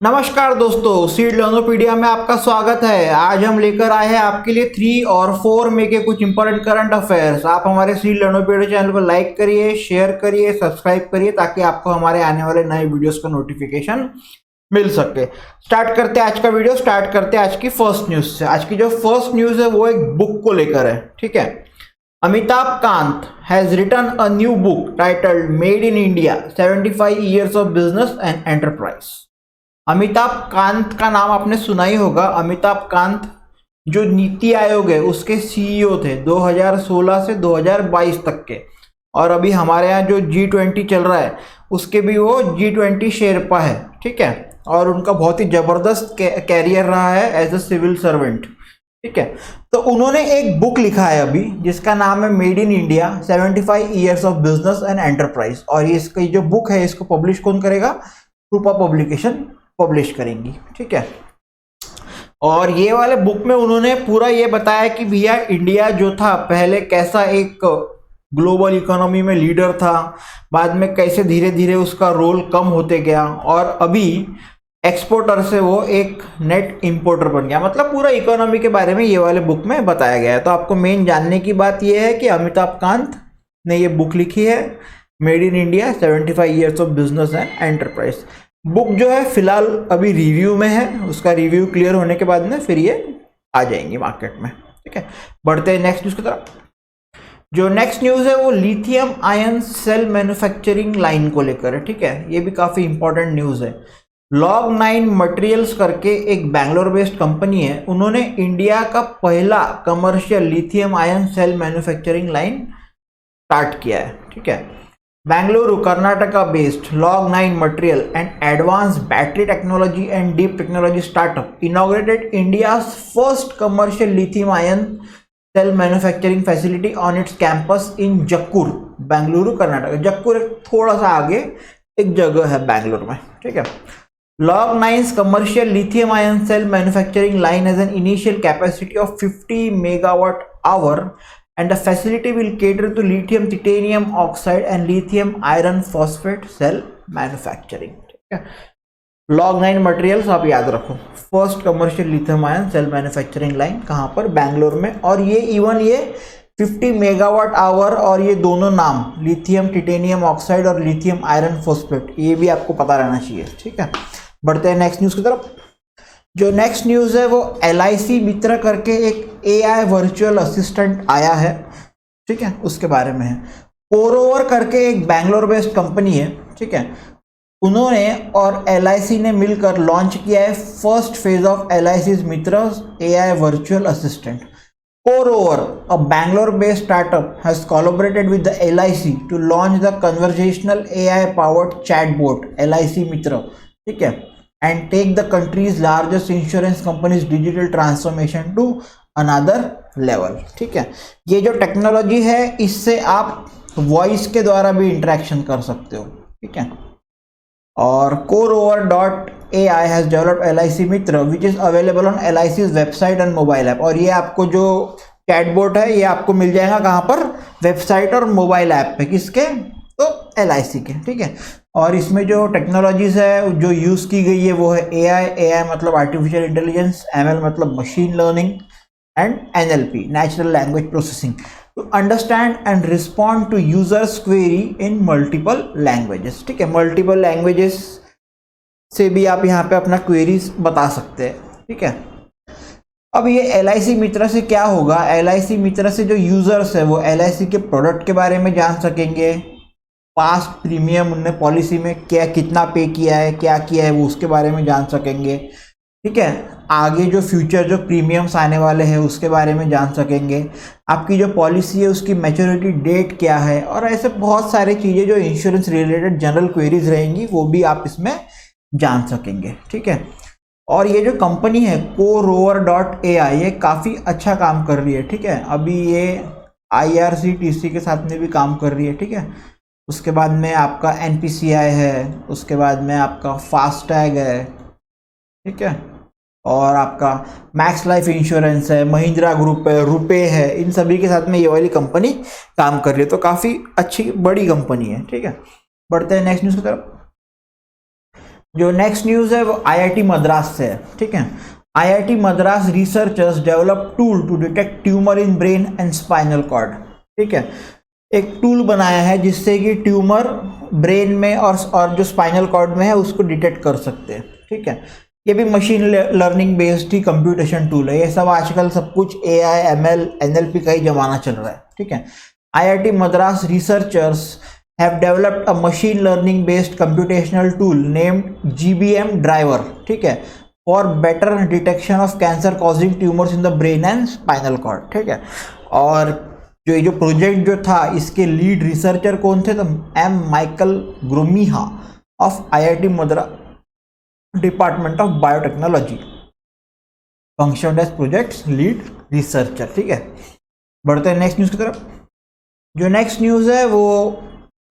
नमस्कार दोस्तों, सीड लर्नोपीडिया में आपका स्वागत है। आज हम लेकर आए हैं आपके लिए 3 और 4 में के कुछ इंपॉर्टेंट करंट अफेयर्स। आप हमारे सीड लर्नोपीडिया चैनल को लाइक करिए, शेयर करिए, सब्सक्राइब करिए ताकि आपको हमारे आने वाले नए वीडियोस का नोटिफिकेशन मिल सके। स्टार्ट करते हैं आज का वीडियो। स्टार्ट करते हैं आज की फर्स्ट न्यूज से। आज की जो फर्स्ट न्यूज है वो एक बुक को लेकर है, ठीक है। Amitabh Kant has written a new book titled made in India 75 years of business and enterprise. Amitabh Kant का नाम आपने सुना ही होगा। अमिताभ कांत जो नीति आयोग है उसके सीईओ थे 2016 से 2022 तक के, और अभी हमारे यहाँ जो G20 चल रहा है उसके भी वो G20 शेरपा है, ठीक है। और उनका बहुत ही जबरदस्त कैरियर रहा है एज अ सिविल सर्वेंट, ठीक है। तो उन्होंने एक बुक लिखा है अभी जिसका नाम है made in India 75 years of business and enterprise. और ये इसकी जो बुक है इसको पब्लिश कौन करेगा? रूपा पब्लिकेशन पब्लिश करेंगी, ठीक है। और ये वाले बुक में उन्होंने पूरा ये बताया कि भैया इंडिया जो था पहले कैसा एक ग्लोबल इकोनॉमी में लीडर था, बाद में कैसे धीरे धीरे उसका रोल कम होते गया और अभी एक्सपोर्टर से वो एक नेट इंपोर्टर बन गया। मतलब पूरा इकोनॉमी के बारे में ये वाले बुक में बताया गया है। तो आपको मेन जानने की बात ये है कि अमिताभ कांत ने ये बुक लिखी है made in India 75 years of business and enterprise. Book जो है फिलहाल अभी रिव्यू में है, उसका रिव्यू क्लियर होने के बाद में फिर ये आ जाएंगी मार्केट में, ठीक है। बढ़ते हैं नेक्स्ट न्यूज़ की तरफ। जो नेक्स्ट न्यूज़ है वो lithium ion cell manufacturing line को लेकर है, ठीक है। ये भी काफ़ी इंपॉर्टेंट न्यूज़ है। Log9 मटेरियल्स करके एक बैंगलोर बेस्ड कंपनी है, उन्होंने इंडिया का पहला commercial lithium ion cell manufacturing line start किया है, ठीक है। Bangalore, Karnataka based Log9 Material and Advanced Battery Technology and Deep Technology startup inaugurated India's first commercial lithium ion cell manufacturing facility on its campus in Jakkur, Bangalore, Karnataka। Jakkur थोड़ा सा आगे एक जगह है बैंगलोर में, ठीक है। Log9's commercial lithium ion cell manufacturing line has an initial capacity of 50 megawatt hour and the facility will cater to lithium titanium oxide and lithium iron phosphate cell manufacturing, ठीक है। Log9 मटेरियल्स आप याद रखो, first commercial lithium ion cell manufacturing line कहाँ पर? बैंगलोर में। और ये इवन ये 50 मेगावाट आवर और ये दोनों नाम लिथियम टिटेनियम ऑक्साइड और लिथियम आयरन फॉस्फेट, ये भी आपको पता रहना चाहिए, ठीक है। बढ़ते हैं नेक्स्ट न्यूज़ की तरफ। जो नेक्स्ट न्यूज़ है वो LIC मित्र करके एक AI वर्चुअल असिस्टेंट आया है, ठीक है, उसके बारे में है। कोरोवर करके एक बैंगलोर बेस्ड कंपनी है, ठीक है। उन्होंने और LIC ने मिलकर लॉन्च किया है first phase of LIC's Mitra AI virtual assistant. CoRover, a Bangalore based startup, has collaborated with the LIC to launch the conversational AI powered chatbot LIC मित्र, ठीक है, and take the country's largest insurance company's digital transformation to another level, ठीक है। ये जो technology है इससे आप voice के द्वारा भी इंटरेक्शन कर सकते हो, ठीक है। और CoreOver.ai has developed LIC Mitra which is available on LIC's website and mobile app. और ये आपको जो चैटबॉट है ये आपको मिल जाएगा कहाँ पर? वेबसाइट और मोबाइल ऐप पे। किसके? तो LIC के, ठीक है। और इसमें जो टेक्नोलॉजीज है जो यूज़ की गई है वो है AI मतलब आर्टिफिशियल इंटेलिजेंस, ML मतलब machine learning and NLP natural language processing to understand and respond to users query in multiple languages, ठीक है। मल्टीपल लैंग्वेजेस से भी आप यहाँ पे अपना क्वेरीज बता सकते हैं, ठीक है। अब ये LIC मित्र से क्या होगा? LIC मित्र से जो यूजर्स है वो LIC के प्रोडक्ट के बारे में जान सकेंगे, पास्ट प्रीमियम उनने पॉलिसी में क्या कितना पे किया है, क्या किया है वो उसके बारे में जान सकेंगे, ठीक है। आगे जो फ्यूचर जो प्रीमियम्स आने वाले हैं उसके बारे में जान सकेंगे, आपकी जो पॉलिसी है उसकी मैच्योरिटी डेट क्या है, और ऐसे बहुत सारी चीज़ें जो इंश्योरेंस रिलेटेड जनरल क्वेरीज रहेंगी वो भी आप इसमें जान सकेंगे, ठीक है। और ये जो कंपनी है CoreOver.ai ये काफ़ी अच्छा काम कर रही है, ठीक है। अभी ये IRCTC के साथ में भी काम कर रही है, ठीक है। उसके बाद में आपका NPCI है, उसके बाद में आपका फास्टैग है, ठीक है। और आपका मैक्स लाइफ इंश्योरेंस है, महिंद्रा ग्रुप है, रुपे है, इन सभी के साथ में ये वाली कंपनी काम कर रही है। तो काफ़ी अच्छी बड़ी कंपनी है, ठीक है। बढ़ते हैं नेक्स्ट न्यूज़ की तरफ। जो नेक्स्ट न्यूज़ है वो आईआईटी मद्रास से है, ठीक है। IIT Madras researchers develop tool to detect tumour in brain and spinal cord, ठीक है। एक टूल बनाया है जिससे कि ट्यूमर ब्रेन में और जो स्पाइनल कॉर्ड में है उसको डिटेक्ट कर सकते हैं, ठीक है। ये भी मशीन लर्निंग बेस्ड ही कंप्यूटेशन टूल है। ये सब आजकल सब कुछ एआई एमएल एनएलपी का ही जमाना चल रहा है, ठीक है। IIT Madras researchers have developed a machine learning based computational tool named GBM driver, ठीक है, for better detection of cancer causing tumors in the brain and spinal cord, ठीक है। और जो प्रोजेक्ट जो था इसके लीड रिसर्चर कौन थे, तो M Michael Gromiha of IIT Madras department of biotechnology, function as projects lead researcher, ठीक है। बढ़ते हैं नेक्स्ट न्यूज़ की तरफ। जो नेक्स्ट न्यूज़ है वो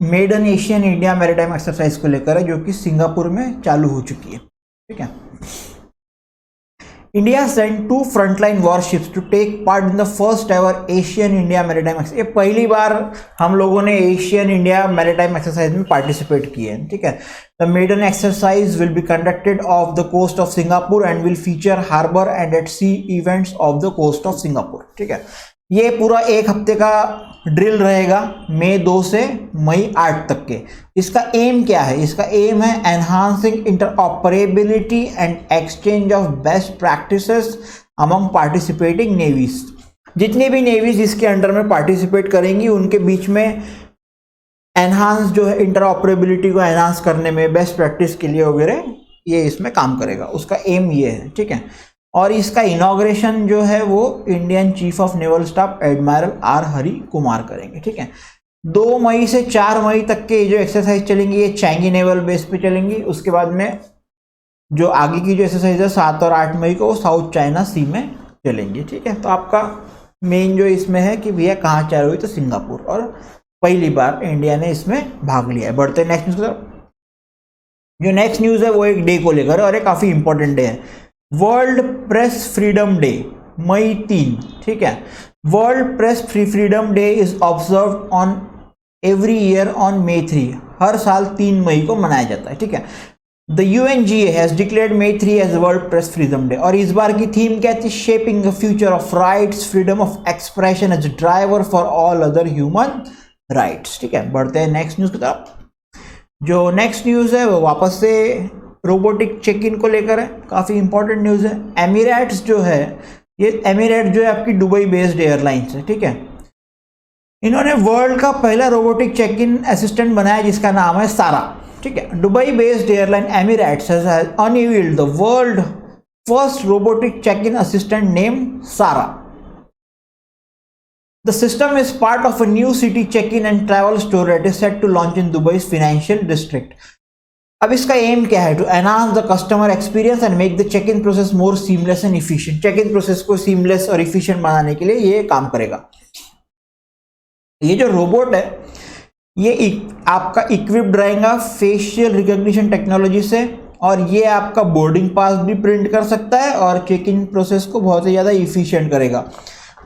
maiden ASEAN India maritime exercise को लेकर है, जो कि सिंगापुर में चालू हो चुकी है, ठीक है। India sent 2 frontline warships to take part in the first ever ASEAN India maritime exercise. ये पहली बार हम लोगों ने एशियन इंडिया मैरीटाइम एक्सरसाइज में पार्टिसिपेट किए हैं, ठीक है। The maiden exercise will be conducted off the coast of Singapore and will feature harbour and at sea events off the coast of Singapore, ठीक है। ये पूरा एक हफ्ते का ड्रिल रहेगा, मई 2 से मई 8 तक के। इसका एम क्या है? इसका एम है enhancing interoperability and exchange of best practices among participating navies. जितनी भी नेवीज इसके अंडर में पार्टिसिपेट करेंगी उनके बीच में एनहांस जो है इंटरऑपरेबिलिटी को एनहांस करने में, बेस्ट प्रैक्टिस के लिए वगैरह ये इसमें काम करेगा। उसका एम ये है, ठीक है। और इसका इनॉग्रेशन जो है वो Indian chief of naval staff admiral R Hari Kumar करेंगे, ठीक है। 2 मई से 4 मई तक के जो एक्सरसाइज चलेंगी ये चैंगी नेवल बेस पे चलेंगी। उसके बाद में जो आगे की जो एक्सरसाइज है 7 और 8 मई को वो साउथ चाइना सी में चलेंगी, ठीक है। तो आपका मेन जो इसमें है कि भैया कहाँ चालू हुई, तो सिंगापुर, और पहली बार इंडिया ने इसमें भाग लिया है। बढ़ते हैं नेक्स्ट न्यूज़ की तरफ। जो नेक्स्ट न्यूज़ है वो एक डे को लेकर और एक काफ़ी इंपॉर्टेंट डे है, world press freedom day, May 3, ठीक है। World press freedom day is observe on every year on May 3। हर साल 3 मई को मनाया जाता है, ठीक है। The UNGA has declared May 3 as world press freedom day. और इस बार की थीम क्या थी? Shaping the future of rights, freedom of expression as driver for all other human rights, ठीक है। बढ़ते हैं नेक्स्ट न्यूज़ की तरफ। जो नेक्स्ट न्यूज़ है वो वापस से रोबोटिक चेक इन को लेकर है, काफ़ी इंपॉर्टेंट न्यूज़ है। एमिरेट्स जो है, ये एमिरेट जो है आपकी दुबई बेस्ड एयरलाइंस है, ठीक है। इन्होंने वर्ल्ड का पहला रोबोटिक चेक इन असिस्टेंट बनाया जिसका नाम है सारा, ठीक है। Dubai based airline Emirates has unveiled the world first robotic check in assistant name Sara. The system is part of a new city check-in and travel store that is set to launch in Dubai's financial district. अब इसका aim क्या है? To enhance the customer experience and make the check in process more seamless and efficient. Check in process को seamless और efficient बनाने के लिए ये काम करेगा। ये जो रोबोट है ये आपका इक्विप्ड रहेगा फेशियल रिकॉग्निशन टेक्नोलॉजी से, और ये आपका बोर्डिंग पास भी प्रिंट कर सकता है और चेक इन प्रोसेस को बहुत ही ज़्यादा इफिशिएंट करेगा।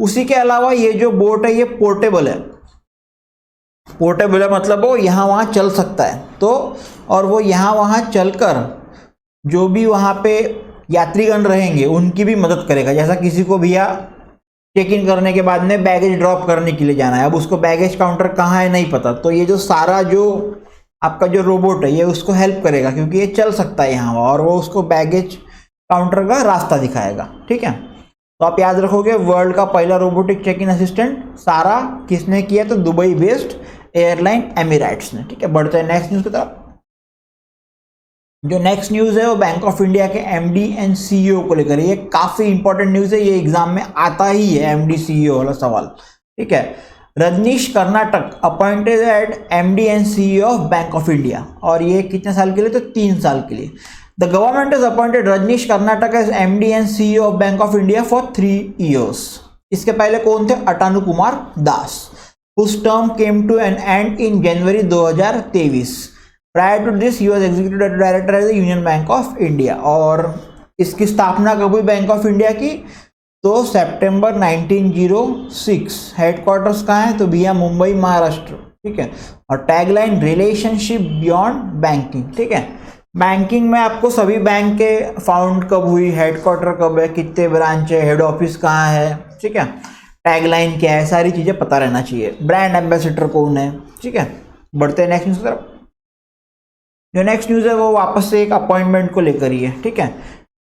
उसी के अलावा ये जो बोट है ये पोर्टेबल है। पोर्टेबल है मतलब वो यहाँ वहाँ चल सकता है, तो और वो यहाँ वहाँ चलकर जो भी वहाँ पे यात्रीगण रहेंगे उनकी भी मदद करेगा। जैसा किसी को भैया चेक इन करने के बाद में बैगेज ड्रॉप करने के लिए जाना है, अब उसको बैगेज काउंटर कहाँ है नहीं पता, तो ये जो सारा जो आपका जो रोबोट है ये उसको हेल्प करेगा, क्योंकि ये चल सकता है यहाँ वहाँ, और वो उसको बैगेज काउंटर का रास्ता दिखाएगा, ठीक है। तो आप याद रखोगे वर्ल्ड का पहला रोबोटिक चेक इन असिस्टेंट सारा किसने किया? तो दुबई बेस्ड एयरलाइन एमिरेट्स ने, ठीक है। बढ़ते हैं नेक्स्ट न्यूज़ की तरफ। जो नेक्स्ट न्यूज़ है वो बैंक ऑफ इंडिया के MD एंड CEO को लेकर। ये काफ़ी इंपॉर्टेंट न्यूज़ है, ये एग्जाम में आता ही है MD CEO वाला सवाल, ठीक है। Rajneesh Karnatak appointed at MD and CEO of bank of India, और ये कितने साल के लिए? तो 3 साल के लिए। The government has appointed Rajneesh Karnataka as MD and CEO of Bank of India for 3 years. इसके पहले कौन थे? अटानु Kumar Das, whose term came to an end in January 2023. Prior to this, he was executive director at the Union Bank of India. और इसकी स्थापना कब हुई bank of India की? तो सितंबर 1906। हेडक्वार्टर्स कहाँ है? तो भैया मुंबई महाराष्ट्र, ठीक है। और टैगलाइन रिलेशनशिप बियॉन्ड बैंकिंग, ठीक है। बैंकिंग में आपको सभी बैंक के फाउंड कब हुई, हेडक्वार्टर कब है, कितने ब्रांच है, हेड ऑफिस कहाँ है, ठीक है, टैगलाइन क्या है, सारी चीज़ें पता रहना चाहिए। ब्रांड एम्बेसडर कौन है, ठीक है। बढ़ते हैं नेक्स्ट न्यूज़ की तरफ। जो नेक्स्ट न्यूज़ है वो वापस से एक अपॉइंटमेंट को लेकर ही है, ठीक है।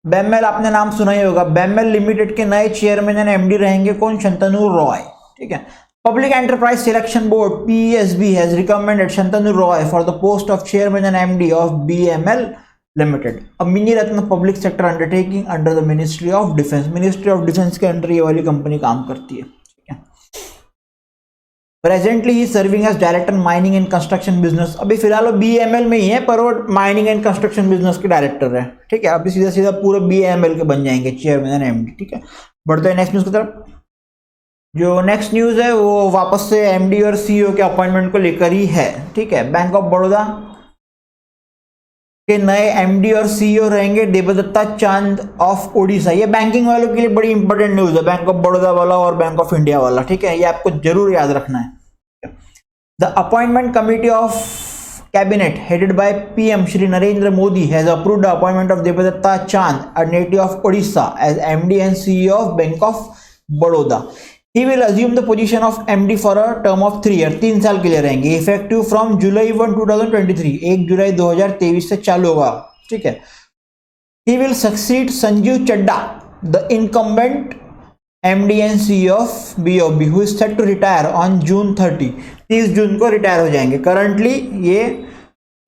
बेमेल आपने नाम सुना ही होगा। बेमेल लिमिटेड के नए चेयरमैन एंड एमडी रहेंगे कौन? शंतनु रॉय, ठीक है। Public enterprise selection board PESB has recommended Shantanu Roy for the post of chairman and MD of BML Limited, a mini ratna public sector undertaking under the ministry of defence. Ministry of defence के under ये वाली company काम करती है, ठीक है। Presently ही serving as director mining and construction business. अभी फिलहाल वो BML में ही है, पर वो माइनिंग एंड कंस्ट्रक्शन बिजनेस के डायरेक्टर है, ठीक है। अभी सीधा सीधा पूरे BML के बन जाएंगे चेयरमैन एंड MD, ठीक है। बढ़ते हैं नेक्स्ट न्यूज की तरफ। जो नेक्स्ट न्यूज़ है वो वापस से MD और CEO के अपॉइंटमेंट को लेकर ही है, ठीक है। बैंक ऑफ बड़ौदा के नए MD और CEO रहेंगे देवदत्ता चांद ऑफ ओडिशा। ये बैंकिंग वालों के लिए बड़ी इंपॉर्टेंट न्यूज़ है, बैंक ऑफ बड़ौदा वाला और बैंक ऑफ इंडिया वाला, ठीक है। ये आपको जरूर याद रखना है। The appointment committee of cabinet headed by PM Shri Narendra Modi has approved the appointment of Devadatta Chand, a native of Odisha, as MD and CEO of Bank of Baroda. He will assume the position of MD for a term of 3 years, 3 साल के लिए रहेंगे, effective from जुलाई 1, 2023, 1 जुलाई 2023 से चालू होगा, ठीक है। He will succeed Sanjeev Chadda, the incumbent MD and CEO of BOB, who is set to retire on June 30, 30 जून को रिटायर हो जाएंगे। करंटली ये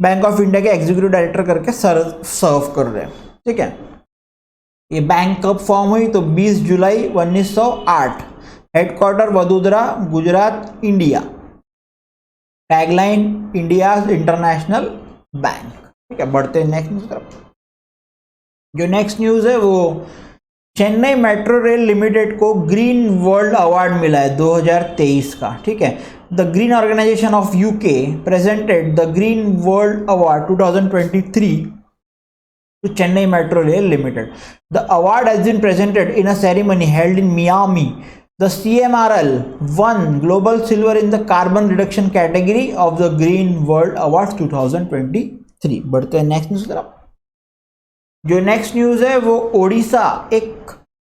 बैंक ऑफ इंडिया के एग्जीक्यूटिव डायरेक्टर करके सर्व कर रहे हैं, ठीक है। ये बैंक कब फॉर्म हुई? तो 20 जुलाई 1908, headquarter Vadodara, Gujarat, India. Tagline India international bank, ठीक है। बढ़ते हैं नेक्स्ट न्यूज तरफ। जो नेक्स्ट न्यूज है वो चेन्नई मेट्रो रेल लिमिटेड को ग्रीन वर्ल्ड अवार्ड मिला है 2023 का, ठीक है। The green organisation of UK presented the green world award 2023 to Chennai Metro Rail Limited. The award has been presented in a ceremony held in Miami. The CMRL won Global Silver in the Carbon Reduction category of the Green World Awards 2023. बढ़ते हैं next news की तरफ। जो next news है वो ओडिशा एक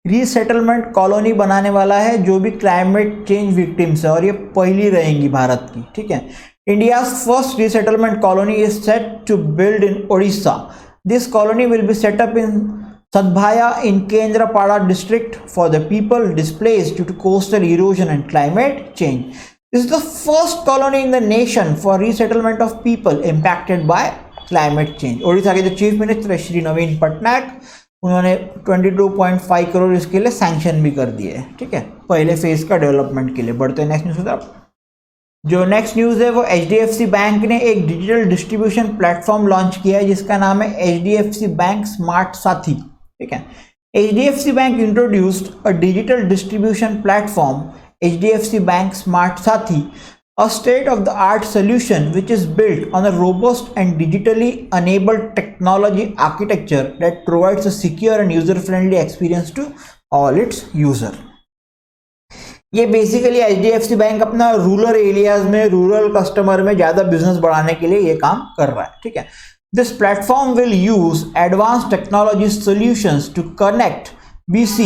resettlement colony बनाने वाला है जो भी क्लाइमेट चेंज विक्टिम्स है, और ये पहली रहेंगी भारत की, ठीक है। India's first resettlement colony is set to build in Odisha. This colony will be set up in Sadbhaya in Kendrapada district for the people displaced due to coastal erosion and climate change. This is the first colony in the nation for resettlement of people impacted by climate change. Odisha के जो chief minister है श्री नवीन पटनायक, उन्होंने 22.5 करोड़ इसके लिए sanction भी कर दिए, ठीक है, पहले फेज का डेवलपमेंट के लिए। बढ़ते हैं नेक्स्ट न्यूज की तरफ। जो नेक्स्ट न्यूज़ है वो HDFC बैंक ने एक डिजिटल डिस्ट्रीब्यूशन प्लेटफॉर्म लॉन्च किया है जिसका नाम है HDFC बैंक स्मार्ट साथी, ठीक है। HDFC bank introduced a digital distribution platform HDFC bank smart साथी, a state of the art solution which is built on a robust and digitally enabled technology architecture that provides a secure and user friendly experience to all its users. ये basically HDFC bank अपना rural areas में, rural customer में ज़्यादा business बढ़ाने के लिए ये काम कर रहा है, ठीक है। This platform will use advance technology solutions to connect BC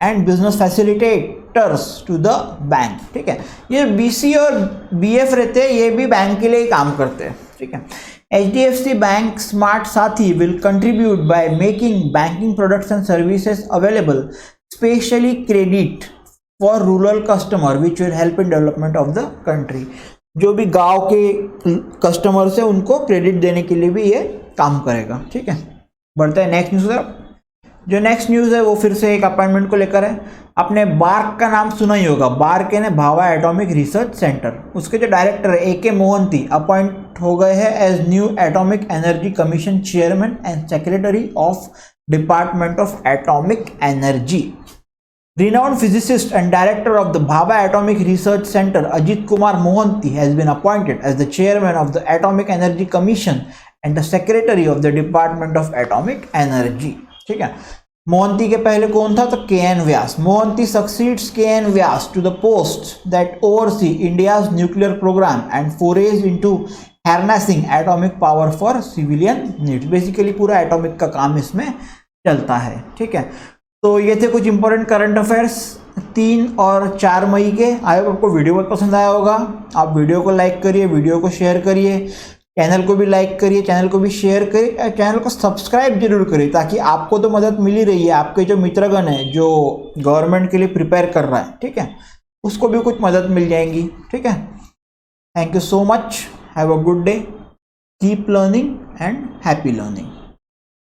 and business facilitators to the bank, ठीक है। ये BC और BF रहते हैं, ये भी बैंक के लिए ही काम करते हैं, ठीक है। HDFC बैंक स्मार्ट साथी will contribute by making banking products and services available, specially credit for rural customer which will help in development of the country. जो भी गांव के कस्टमर्स हैं उनको क्रेडिट देने के लिए भी ये काम करेगा, ठीक है। बढ़ते हैं नेक्स्ट न्यूज़ तरफ। जो नेक्स्ट न्यूज़ है वो फिर से एक अपॉइंटमेंट को लेकर है। आपने बार्क का नाम सुना ही होगा। बार्क ने भाभा एटॉमिक रिसर्च सेंटर, उसके जो डायरेक्टर है AK मोहंती अपॉइंट हो गए हैं as new atomic energy commission chairman and secretary of department of atomic energy. Renowned physicist and director of the Bhabha Atomic Research Center, Ajit Kumar Mohanty, has been appointed as the chairman of the Atomic Energy Commission and the secretary of the Department of Atomic Energy, ठीक है। मोहंती के पहले कौन था? तो KN Vyas. Mohanty succeeds KN Vyas to the post that oversee India's nuclear program and forays into harnessing atomic power for civilian needs. Basically पूरा atomic का काम इसमें चलता है। ठीक है, तो ये थे कुछ इंपॉर्टेंट करंट अफेयर्स 3 और 4 मई के। आई होप आपको वीडियो बहुत पसंद आया होगा। आप वीडियो को लाइक करिए, वीडियो को शेयर करिए, चैनल को भी लाइक करिए, चैनल को भी शेयर करिए और चैनल को सब्सक्राइब जरूर करिए, ताकि आपको तो मदद मिल ही रही है, आपके जो मित्रगण है जो गवर्नमेंट के लिए प्रिपेयर कर रहा है, ठीक है, उसको भी कुछ मदद मिल जाएंगी। ठीक है, thank you so much, have a good day, keep learning and happy learning.